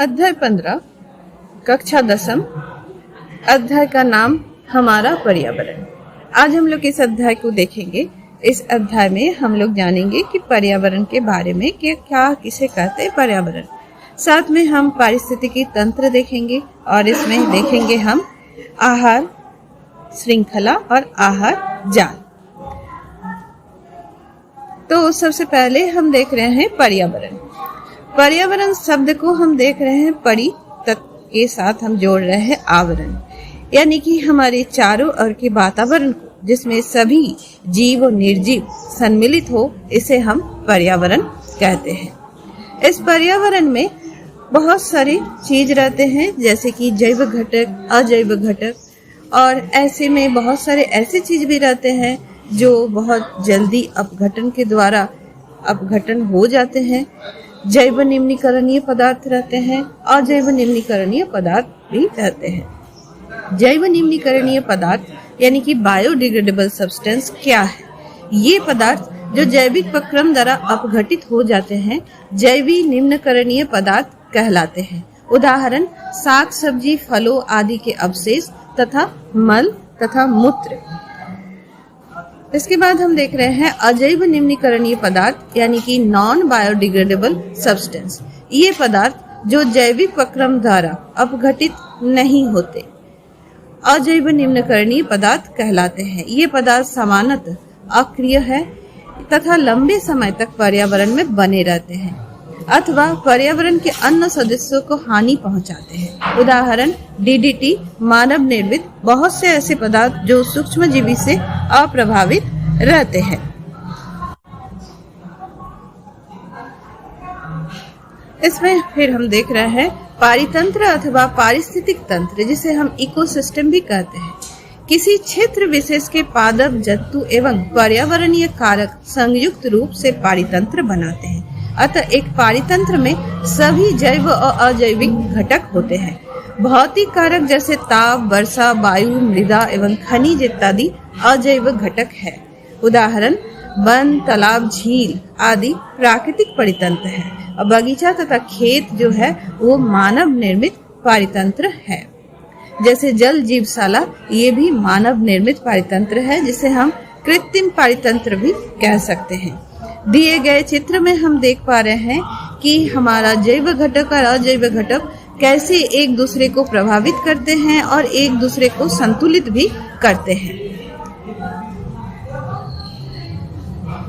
अध्याय 15 कक्षा 10 अध्याय का नाम हमारा पर्यावरण। आज हम लोग इस अध्याय को देखेंगे। इस अध्याय में हम लोग जानेंगे कि पर्यावरण के बारे में कि क्या किसे कहते हैं पर्यावरण। साथ में हम पारिस्थितिकी तंत्र देखेंगे और इसमें देखेंगे हम आहार श्रृंखला और आहार जाल। तो सबसे पहले हम देख रहे हैं पर्यावरण। पर्यावरण शब्द को हम देख रहे हैं परि तत्व के साथ हम जोड़ रहे हैं आवरण, यानी कि हमारे चारों ओर के वातावरण को जिसमें सभी जीव और निर्जीव सम्मिलित हो, इसे हम पर्यावरण कहते हैं। इस पर्यावरण में बहुत सारी चीज रहते हैं, जैसे कि जैव घटक, अजैव घटक, और ऐसे में बहुत सारे ऐसे चीज भी रहते हैं जो बहुत जल्दी अपघटन के द्वारा अपघटन हो जाते हैं। जैव निम्नीकरणीय पदार्थ रहते हैं और जैव निम्नीकरणीय पदार्थ भी रहते हैं। जैव निम्नीकरणीय पदार्थ यानी कि बायोडिग्रेडेबल सब्सटेंस क्या है? ये पदार्थ जो जैविक प्रक्रम द्वारा अपघटित हो जाते हैं जैवी निम्नीकरणीय पदार्थ कहलाते हैं। उदाहरण साग सब्जी, फलों आदि के अवशेष तथा मल तथा मूत्र। इसके बाद हम देख रहे हैं अजैव निम्नीकरणीय पदार्थ यानी कि नॉन बायोडिग्रेडेबल सब्सटेंस। ये पदार्थ जो जैविक प्रक्रम द्वारा अपघटित नहीं होते अजैव निम्नीकरणीय पदार्थ कहलाते हैं। ये पदार्थ सामान्यतः अक्रिय है तथा लंबे समय तक पर्यावरण में बने रहते हैं अथवा पर्यावरण के अन्य सदस्यों को हानि पहुंचाते हैं। उदाहरण डीडीटी, मानव निर्मित बहुत से ऐसे पदार्थ जो सूक्ष्मजीवी से अप्रभावित रहते हैं। इसमें फिर हम देख रहे हैं पारितंत्र अथवा पारिस्थितिक तंत्र, जिसे हम इकोसिस्टम भी कहते हैं। किसी क्षेत्र विशेष के पादप, जंतु एवं पर्यावरणीय कारक संयुक्त रूप से पारितंत्र बनाते हैं। अतः एक पारितंत्र में सभी जैव और अजैविक घटक होते हैं। भौतिक कारक जैसे ताप, वर्षा, वायु, मृदा एवं खनिज इत्यादि अजैव घटक है। उदाहरण वन, तालाब, झील आदि प्राकृतिक पारितंत्र है और बगीचा तथा खेत जो है वो मानव निर्मित पारितंत्र है। जैसे जल जीवशाला, ये भी मानव निर्मित पारितंत्र है, जिसे हम कृत्रिम पारितंत्र भी कह सकते हैं। दिए गए चित्र में हम देख पा रहे हैं कि हमारा जैव घटक और अजैव घटक कैसे एक दूसरे को प्रभावित करते हैं और एक दूसरे को संतुलित भी करते हैं।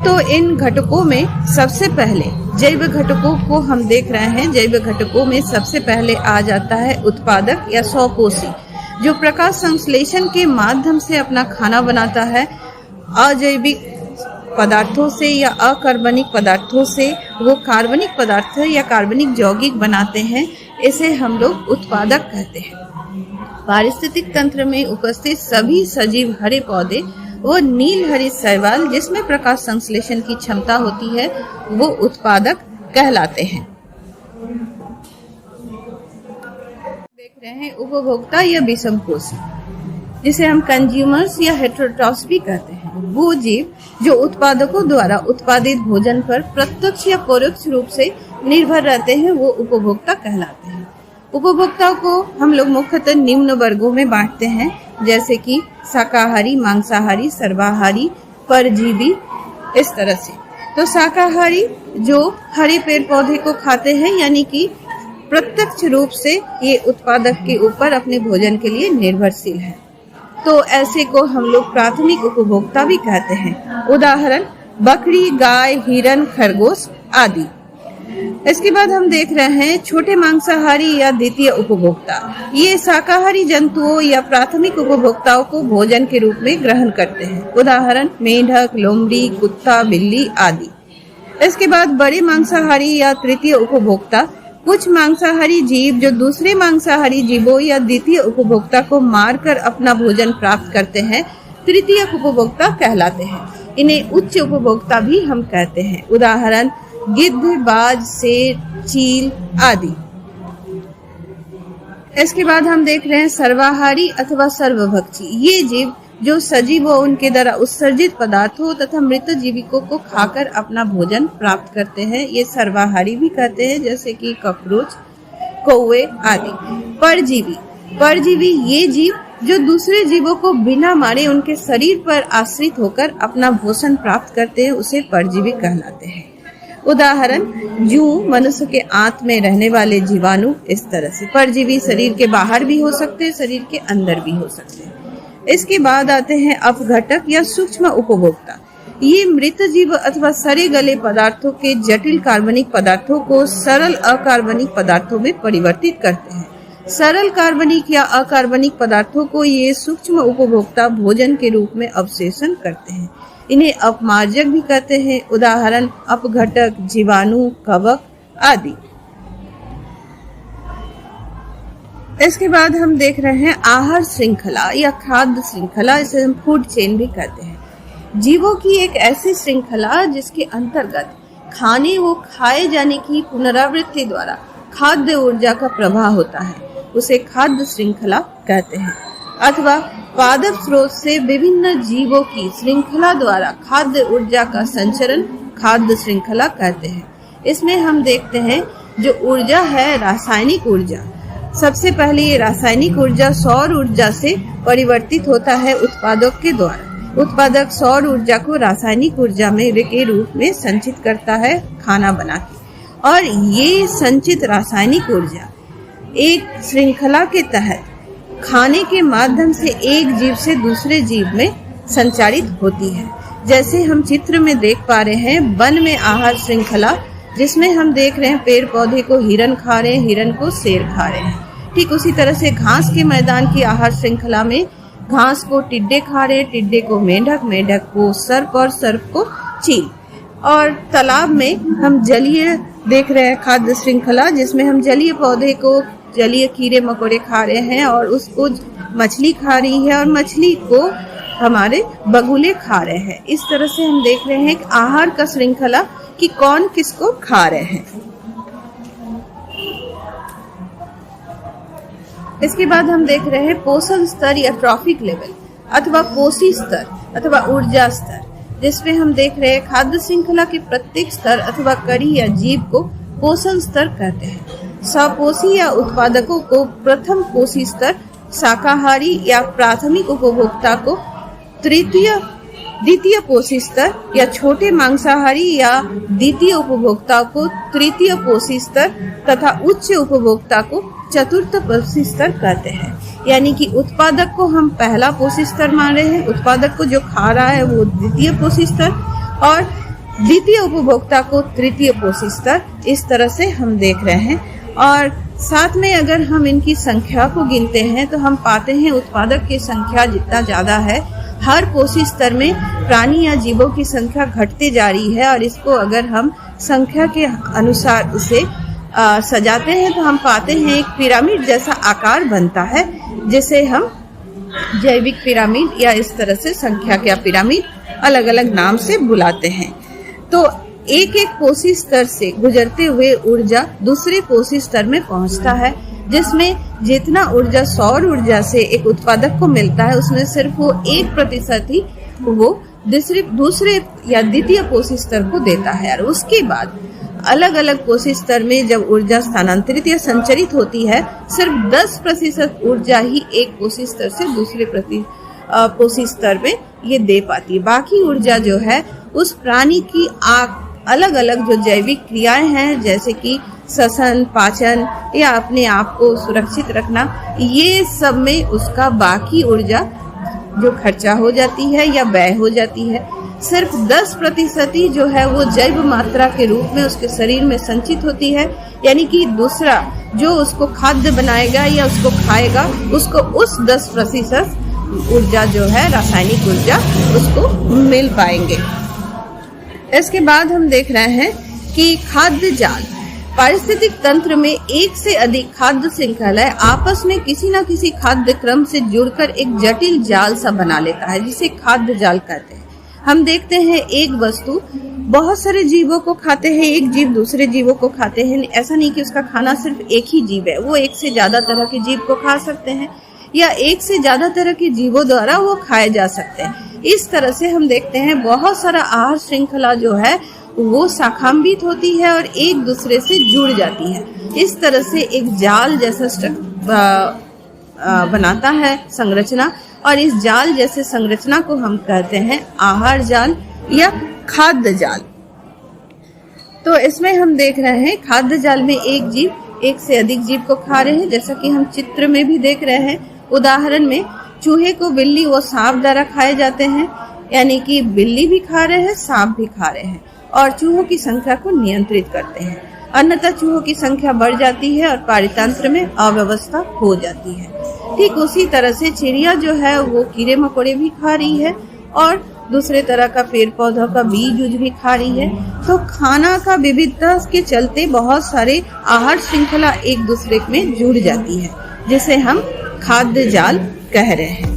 तो इन घटकों में सबसे पहले जैव घटकों को हम देख रहे हैं। जैव घटकों में सबसे पहले आ जाता है उत्पादक या स्वकोषी, जो प्रकाश संश्लेषण के माध्यम से अपना खाना बनाता है। अजैविक पदार्थों से या अकार्बनिक पदार्थों से वो कार्बनिक पदार्थ या कार्बनिक यौगिक बनाते हैं, इसे हम लोग उत्पादक कहते हैं। पारिस्थितिक तंत्र में उपस्थित सभी सजीव हरे पौधे वो नील हरे शैवाल जिसमें प्रकाश संश्लेषण की क्षमता होती है, वो उत्पादक कहलाते हैं। देख रहे हैं उपभोक्ता या विषमकोशी, जिसे हम कंज्यूमर्स या हेटेरोट्रॉफ्स भी कहते हैं। वो जीव जो उत्पादकों द्वारा उत्पादित भोजन पर प्रत्यक्ष या परोक्ष रूप से निर्भर रहते हैं, वो उपभोक्ता कहलाते हैं। उपभोक्ताओं को हम लोग मुख्यतः निम्न वर्गों में बांटते हैं, जैसे कि शाकाहारी, मांसाहारी, सर्वाहारी, परजीवी, इस तरह से। तो शाकाहारी जो हरे पेड़ पौधे को खाते हैं, यानी कि प्रत्यक्ष रूप से ये उत्पादक के ऊपर अपने भोजन के लिए निर्भरशील है, तो ऐसे को हम लोग प्राथमिक उपभोक्ता भी कहते हैं। उदाहरण बकरी, गाय, हिरन, खरगोश आदि। इसके बाद हम देख रहे हैं छोटे मांसाहारी या द्वितीय उपभोक्ता। ये शाकाहारी जंतुओं या प्राथमिक उपभोक्ताओं को भोजन के रूप में ग्रहण करते हैं। उदाहरण मेंढक, लोमड़ी, कुत्ता, बिल्ली आदि। इसके बाद बड़े मांसाहारी या तृतीय उपभोक्ता, कुछ मांसाहारी जीव जो दूसरे मांसाहारी जीवों या द्वितीय उपभोक्ता को मारकर अपना भोजन प्राप्त करते हैं, तृतीय उपभोक्ता कहलाते हैं। इन्हें उच्च उपभोक्ता भी हम कहते हैं। उदाहरण गिद्ध, बाज, शेर, चील आदि। इसके बाद हम देख रहे हैं सर्वाहारी अथवा सर्वभक्षी। ये जीव जो सजीव व उनके द्वारा उत्सर्जित पदार्थों तथा मृत जीविकों को खाकर अपना भोजन प्राप्त करते हैं, ये सर्वाहारी भी कहते हैं, जैसे कि कॉकरोच, कौवे आदि। परजीवी, परजीवी ये जीव जो दूसरे जीवों को बिना मारे उनके शरीर पर आश्रित होकर अपना भोजन प्राप्त करते हैं, उसे परजीवी कहलाते हैं। उदाहरण, जूं, मनुष्य के आंत में रहने वाले जीवाणु। इस तरह से परजीवी शरीर के बाहर भी हो सकते हैं, शरीर के अंदर भी हो सकते हैं। इसके बाद आते हैं अपघटक या सूक्ष्म उपभोक्ता। ये मृत जीव अथवा सड़े गले पदार्थों के जटिल कार्बनिक पदार्थों को सरल अकार्बनिक पदार्थों में परिवर्तित करते हैं। सरल कार्बनिक या अकार्बनिक पदार्थों को ये सूक्ष्म उपभोक्ता भोजन के रूप में अवशेषण करते हैं। इन्हें अपमार्जक भी कहते हैं। उदाहरण, अपघटक, जीवाणु, कवक आदि। इसके बाद हम देख रहे हैं आहार श्रृंखला या खाद्य श्रृंखला, इसे हम फूड चेन भी कहते हैं। जीवों की एक ऐसी श्रृंखला जिसके अंतर्गत खाने व खाए जाने की पुनरावृत्ति द्वारा खाद्य ऊर्जा का प्रवाह होता है, उसे खाद्य श्रृंखला कहते हैं। अथवा पादप स्रोत से विभिन्न जीवों की श्रृंखला द्वारा खाद्य ऊर्जा का संचरण खाद्य श्रृंखला कहते हैं। इसमें हम देखते हैं जो ऊर्जा है रासायनिक ऊर्जा। सबसे पहले ये रासायनिक ऊर्जा सौर ऊर्जा से परिवर्तित होता है उत्पादक के द्वारा। उत्पादक सौर ऊर्जा को रासायनिक ऊर्जा में के रूप में संचित करता है खाना बना के, और ये संचित रासायनिक ऊर्जा एक श्रृंखला के तहत खाने के माध्यम से एक जीव से दूसरे जीव में संचारित होती है। जैसे हम चित्र में देख पा रहे हैं वन में आहार श्रृंखला, जिसमें हम देख रहे हैं पेड़ पौधे को हिरन खा रहे हैं, हिरन को शेर खा रहे हैं। ठीक उसी तरह से घास के मैदान की आहार श्रृंखला में घास को टिड्डे खा रहे हैं, टिड्डे को मेंढक, मेंढक को सर्प और सर्प को चील। और तालाब में हम जलीय देख रहे हैं खाद्य श्रृंखला, जिसमें हम जलीय पौधे को जलीय कीड़े मकोड़े खा रहे हैं और उसको मछली खा रही है और मछली को हमारे बगुले खा रहे हैं। इस तरह से हम देख रहे हैं कि आहार का श्रृंखला कि कौन किसको खा रहे हैं। इसके बाद हम देख रहे हैं पोषण स्तर या ट्रॉफिक लेवल अथवा पोषी स्तर अथवा ऊर्जा स्तर, जिसमें हम देख रहे हैं खाद्य श्रृंखला के प्रत्येक स्तर अथवा कड़ी या जीव को पोषण स्तर कहते हैं। सपोषी या उत्पादकों को प्रथम पोषी स्तर, शाकाहारी या प्राथमिक उपभोक्ता को द्वितीय पोषी स्तर या छोटे मांसाहारी या द्वितीय उपभोक्ता को तृतीय पोषी स्तर तथा उच्च उपभोक्ता को चतुर्थ पोषी स्तर कहते हैं। यानी कि उत्पादक को हम पहला पोषी स्तर मान रहे हैं, उत्पादक को जो खा रहा है वो द्वितीय पोषी स्तर, और द्वितीय उपभोक्ता को तृतीय पोषी स्तर। इस तरह से हम देख रहे हैं। और साथ में अगर हम इनकी संख्या को गिनते हैं तो हम पाते हैं उत्पादक की संख्या जितना ज्यादा है, हर पोषी स्तर में प्राणी या जीवों की संख्या घटते जा रही है। और इसको अगर हम संख्या के अनुसार इसे सजाते हैं तो हम पाते हैं एक पिरामिड जैसा आकार बनता है, जिसे हम जैविक पिरामिड या इस तरह से संख्या का पिरामिड अलग अलग नाम से बुलाते हैं। तो एक एक पोषी स्तर से गुजरते हुए ऊर्जा दूसरे पोषी स्तर में पहुंचता है, जिसमें जितना ऊर्जा सौर ऊर्जा से एक उत्पादक को मिलता है उसमें सिर्फ वो 1% ही वो दूसरे या द्वितीय पोषी स्तर को देता है। और उसके बाद अलग अलग पोषी स्तर में जब ऊर्जा स्थानांतरित या संचरित होती है, सिर्फ 10% ऊर्जा ही एक पोषी स्तर से दूसरे पोषी स्तर में ये दे पाती है। बाकी ऊर्जा जो है उस प्राणी की अलग अलग जो जैविक क्रियाएं हैं, जैसे कि श्वसन, पाचन या अपने आप को सुरक्षित रखना, ये सब में उसका बाकी ऊर्जा जो खर्चा हो जाती है या व्यय हो जाती है। सिर्फ 10% ही जो है वो जैव मात्रा के रूप में उसके शरीर में संचित होती है। यानी कि दूसरा जो उसको खाद्य बनाएगा या उसको खाएगा, उसको उस 10% ऊर्जा जो है रासायनिक ऊर्जा उसको मिल पाएंगे। इसके बाद हम देख रहे हैं कि खाद्य जाल। पारिस्थितिक तंत्र में एक से अधिक खाद्य श्रृंखलाएं आपस में किसी न किसी खाद्य क्रम से जुड़कर एक जटिल जाल सा बना लेता है, जिसे खाद्य जाल कहते हैं। हम देखते हैं एक वस्तु बहुत सारे जीवों को खाते हैं, एक जीव दूसरे जीवों को खाते हैं। ऐसा नहीं कि उसका खाना सिर्फ एक ही जीव है, वो एक से ज्यादा तरह के जीव को खा सकते हैं या एक से ज्यादा तरह के जीवों द्वारा वो खाए जा सकते हैं। इस तरह से हम देखते हैं बहुत सारा आहार श्रृंखला जो है वो शाखान्वित होती है और एक दूसरे से जुड़ जाती है। इस तरह से एक जाल जैसा बनाता है संरचना, और इस जाल जैसे संरचना को हम कहते हैं आहार जाल या खाद्य जाल। तो इसमें हम देख रहे हैं खाद्य जाल में एक जीव एक से अधिक जीव को खा रहे हैं, जैसा कि हम चित्र में भी देख रहे हैं। उदाहरण में चूहे को बिल्ली व सांप द्वारा खाए जाते हैं, यानी कि बिल्ली भी खा रहे हैं, सांप भी खा रहे हैं और चूहों की संख्या को नियंत्रित करते हैं। अन्यथा चूहों की संख्या बढ़ जाती है और पारितंत्र में अव्यवस्था हो जाती है। ठीक उसी तरह से चिड़िया जो है वो कीड़े मकोड़े भी खा रही है और दूसरे तरह का पेड़ पौधों का बीज उज भी खा रही है। तो खाना का विविधता के चलते बहुत सारे आहार श्रृंखला एक दूसरे में जुड़ जाती है, जिसे हम खाद्य जाल कह रहे हैं।